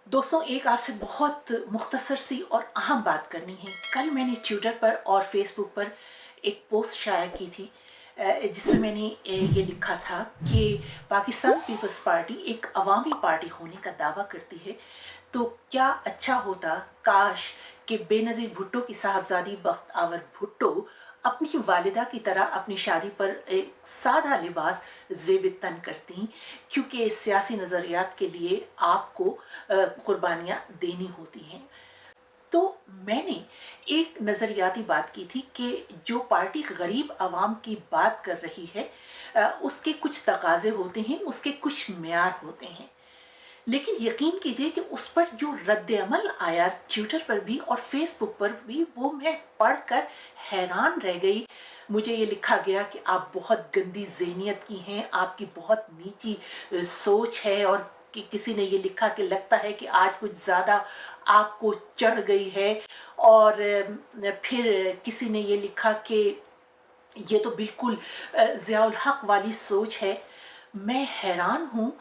दोस्तों, एक आपसे बहुत मुख्तसर सी और अहम बात करनी है। कल मैंने ट्विटर पर और फेसबुक पर एक पोस्ट शाया की थी जिसमें मैंने ये लिखा था कि पाकिस्तान पीपल्स पार्टी एक अवामी पार्टी होने का दावा करती है। तो क्या अच्छा होता काश कि बेनज़ीर भुट्टो की साहबजादी बख्त आवर भुट्टो अपनी वालिदा की तरह अपनी शादी पर एक सादा लिबास ज़ेब तन करती, क्योंकि सियासी नज़रियात के लिए आपको कुर्बानियाँ देनी होती हैं। तो मैंने एक नज़रियाती बात की थी कि जो पार्टी गरीब आवाम की बात कर रही है उसके कुछ तकाजे होते हैं, उसके कुछ मेयार होते हैं। लेकिन यकीन कीजिए कि उस पर जो रद्द अमल आया ट्विटर पर भी और फेसबुक पर भी, वो मैं पढ़कर हैरान रह गई। मुझे ये लिखा गया कि आप बहुत गंदी ज़हनियत की हैं, आपकी बहुत नीची सोच है, और कि किसी ने ये लिखा कि लगता है कि आज कुछ ज़्यादा आपको चढ़ गई है। और फिर किसी ने ये लिखा कि ये तो बिल्कुल ज़ियाउल हक वाली सोच है। मैं हैरान हूँ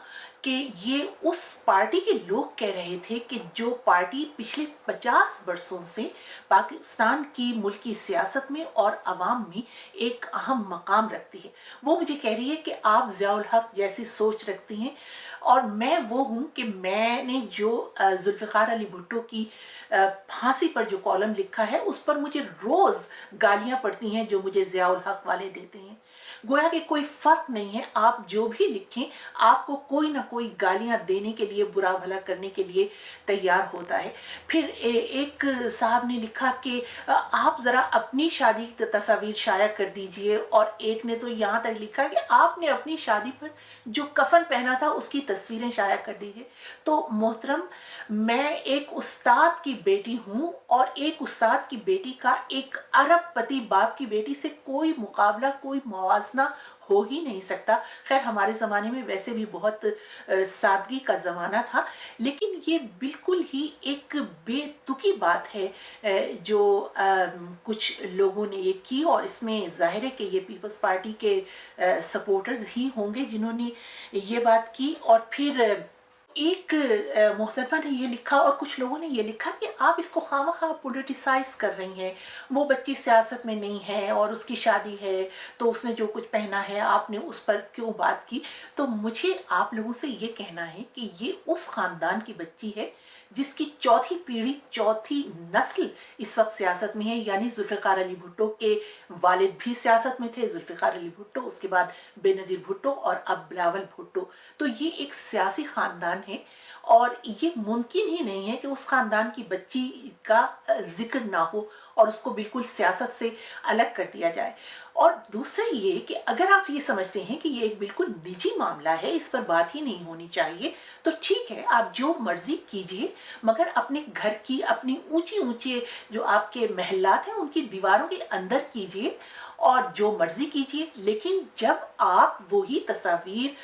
कि ये उस पार्टी के लोग कह रहे थे कि जो पार्टी पिछले 50 वर्षों से पाकिस्तान की मुल्की सियासत में और अवाम में एक अहम मकाम रखती है। वो मुझे कह रही है कि आप ज़ियाउल हक जैसी सोच रखती हैं, और मैं वो हूँ कि मैंने जो जुल्फ़िकार अली भुट्टो की फांसी पर जो कॉलम लिखा है उस पर मुझे रोज़ गालियाँ पड़ती हैं जो मुझे ज़ियाउल हक वाले देते हैं। गोया कि कोई फ़र्क नहीं है, आप जो भी लिखें आपको कोई ना कोई गालियाँ देने के लिए, बुरा भला करने के लिए तैयार होता है। फिर एक साहब ने लिखा कि आप ज़रा अपनी शादी की तस्वीर शाया कर दीजिए, और एक ने तो यहाँ तक लिखा कि आपने अपनी शादी पर जो कफन पहना था उसकी तस्वीरें शाया कर दीजिए। तो मोहतरम, मैं एक उस्ताद की बेटी हूँ, और एक उस्ताद की बेटी का एक अरबपति बाप की बेटी से कोई मुकाबला, कोई मवाजना हो ही नहीं सकता। खैर, हमारे ज़माने में वैसे भी बहुत सादगी का ज़माना था, लेकिन ये बिल्कुल ही एक बेतुकी बात है जो कुछ लोगों ने ये की, और इसमें ज़ाहिर है कि ये पीपल्स पार्टी के सपोर्टर्स ही होंगे जिन्होंने ये बात की। और फिर एक मोहतरमा ने ये लिखा, और कुछ लोगों ने ये लिखा कि आप इसको खामखा पोलिटिसाइज कर रही हैं। वो बच्ची सियासत में नहीं है और उसकी शादी है, तो उसने जो कुछ पहना है आपने उस पर क्यों बात की। तो मुझे आप लोगों से ये कहना है कि ये उस ख़ानदान की बच्ची है जिसकी चौथी पीढ़ी, चौथी नस्ल इस वक्त सियासत में है। यानी जुल्फ़िकार अली भुट्टो के वालिद भी सियासत में थे, जुल्फ़िकार अली भुट्टो, उसके बाद बेनज़ीर भुट्टो, और अब बिलावल भुट्टो। तो ये एक सियासी ख़ानदान है, और ये मुमकिन ही नहीं है कि उस ख़ानदान की बच्ची का जिक्र ना हो और उसको बिल्कुल सियासत से अलग कर दिया जाए। और दूसरा ये कि अगर आप ये समझते हैं कि ये एक बिल्कुल निजी मामला है, इस पर बात ही नहीं होनी चाहिए, तो ठीक है, आप जो मर्जी कीजिए, मगर अपने घर की, अपनी ऊंची ऊंचे जो आपके महल्लात हैं उनकी दीवारों के अंदर कीजिए और जो मर्जी कीजिए। लेकिन जब आप वही तस्वीर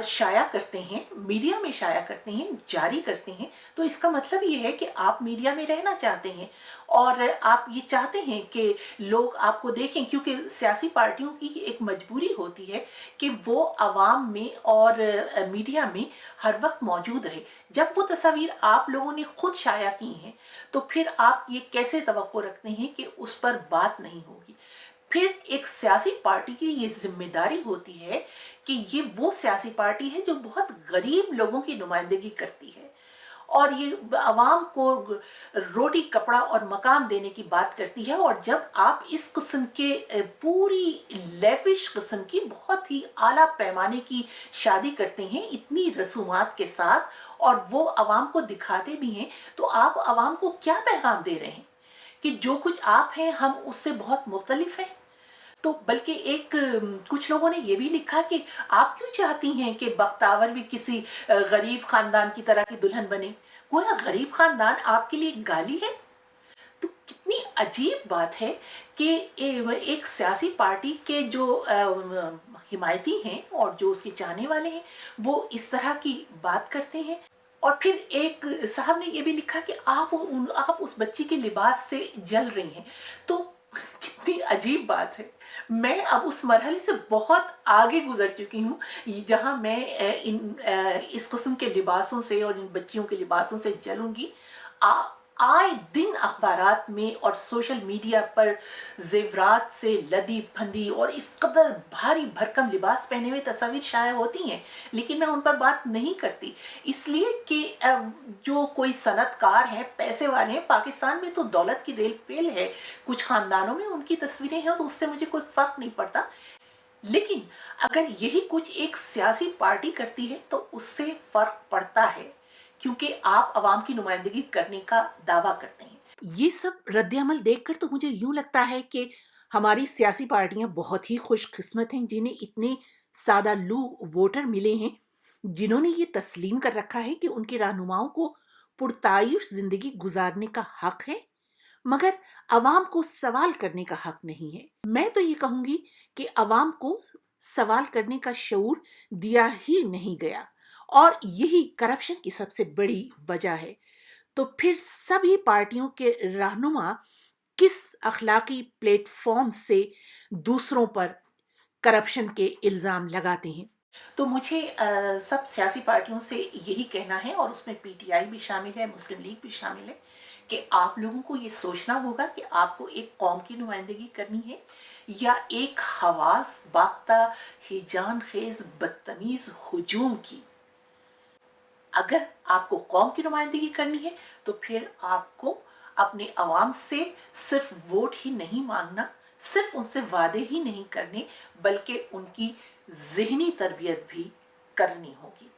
शाया करते हैं, मीडिया में शाया करते हैं, जारी करते हैं, तो इसका मतलब ये है कि आप मीडिया में रहना चाहते हैं, और आप ये चाहते हैं कि लोग आपको देखें, क्योंकि सियासी पार्टियों की एक मजबूरी होती है कि वो आवाम में और मीडिया में हर वक्त मौजूद रहे। जब वो तस्वीर आप लोगों ने खुद शाया की हैं, तो फिर आप ये कैसे तवक्को रखते हैं कि उस पर बात नहीं होगी। फिर एक सियासी पार्टी की ये जिम्मेदारी होती है कि ये वो सियासी पार्टी है जो बहुत गरीब लोगों की नुमाइंदगी करती है, और ये आवाम को रोटी, कपड़ा और मकान देने की बात करती है। और जब आप इस किस्म के पूरी लेविश किस्म की, बहुत ही आला पैमाने की शादी करते हैं इतनी रसूमात के साथ, और वो आवाम को दिखाते भी हैं, तो आप आवाम को क्या पैगाम दे रहे हैं कि जो कुछ आप हैं हम उससे बहुत मुख्तलिफ हैं। तो बल्कि एक कुछ लोगों ने ये भी लिखा कि आप क्यों चाहती हैं कि बख्तावर भी किसी गरीब खानदान की तरह की दुल्हन बने। गोया गरीब खानदान आपके लिए एक गाली है। तो कितनी अजीब बात है कि एक सियासी पार्टी के जो हिमायती हैं और जो उसके चाहने वाले हैं, वो इस तरह की बात करते हैं। और फिर एक साहब ने ये भी लिखा कि आप उस बच्ची के लिबास से जल रही हैं। तो कितनी अजीब बात है। मैं अब उस मरहले से बहुत आगे गुजर चुकी हूँ जहाँ मैं इस किस्म के लिबासों से और इन बच्चियों के लिबासों से जलूंगी। आ, आए दिन अखबारात में और सोशल मीडिया पर जेवरात से लदी फंदी और इस कदर भारी भरकम लिबास पहने हुए तस्वीर शाया होती हैं, लेकिन मैं उन पर बात नहीं करती, इसलिए कि जो कोई सनतकार हैं, पैसे वाले हैं, पाकिस्तान में तो दौलत की रेल पेल है, कुछ खानदानों में उनकी तस्वीरें हैं तो उससे मुझे कोई फर्क नहीं पड़ता। लेकिन अगर यही कुछ एक सियासी पार्टी करती है तो उससे फर्क पड़ता है, क्योंकि आप अवाम की नुमाइंदगी करने का दावा करते हैं। ये सब रद्द-ए-अमल देखकर तो मुझे यूं लगता है कि हमारी सियासी पार्टियां बहुत ही खुशकिस्मत हैं जिन्हें इतने सादालू वोटर मिले हैं, जिन्होंने ये तस्लीम कर रखा है कि उनके रहनुमाओं को पुरतायुश जिंदगी गुजारने का हक है, मगर अवाम को सवाल करने का हक नहीं है। मैं तो ये कहूंगी कि अवाम को सवाल करने का शऊर दिया ही नहीं गया, और यही करप्शन की सबसे बड़ी वजह है। तो फिर सभी पार्टियों के रहनुमा किस अखलाकी प्लेटफॉर्म से दूसरों पर करप्शन के इल्ज़ाम लगाते हैं? तो मुझे सब सियासी पार्टियों से यही कहना है, और उसमें पीटीआई भी शामिल है, मुस्लिम लीग भी शामिल है, कि आप लोगों को ये सोचना होगा कि आपको एक कौम की नुमाइंदगी करनी है या एक हवास बाख्ता हिजान खेज बदतमीज हुजूम की। अगर आपको कौम की नुमाइंदगी करनी है तो फिर आपको अपने अवाम से सिर्फ वोट ही नहीं मांगना, सिर्फ उनसे वादे ही नहीं करने, बल्कि उनकी ज़हनी तरबियत भी करनी होगी।